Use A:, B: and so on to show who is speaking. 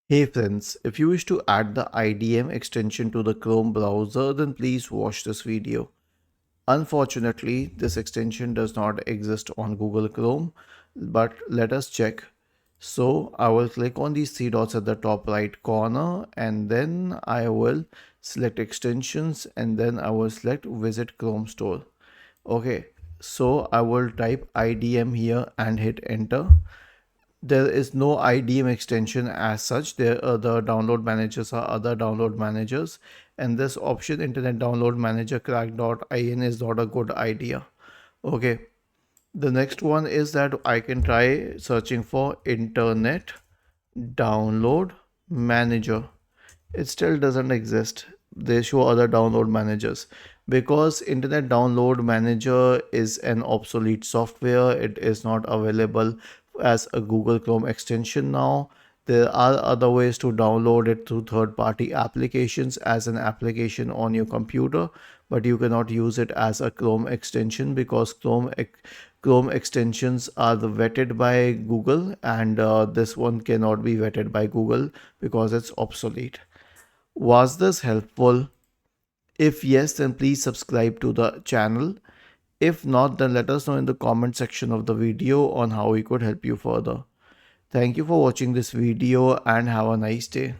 A: Hey friends, if you wish to add the IDM extension to the Chrome browser, then please watch this video. Unfortunately, this extension does not exist on Google Chrome, but let us check. So I will click on these three dots at the top right corner and then I will select extensions and then I will select visit Chrome store. Okay, so I will type IDM here and hit enter. There is no IDM extension as such. There are the download managers are other download managers, and this option Internet Download Manager crack.in is not a good idea. Okay, the next one is that I can try searching for Internet Download Manager. It still doesn't exist. They show other download managers because Internet Download Manager is an obsolete software. It is not available as a Google Chrome extension now. There are other ways to download it through third-party applications as an application on your computer, but you cannot use it as a Chrome extension because Chrome extensions are vetted by Google, and this one cannot be vetted by Google because it's obsolete. Was this helpful? If yes, then please subscribe to the channel. If not, then let us know in the comment section of the video on how we could help you further. Thank you for watching this video and have a nice day.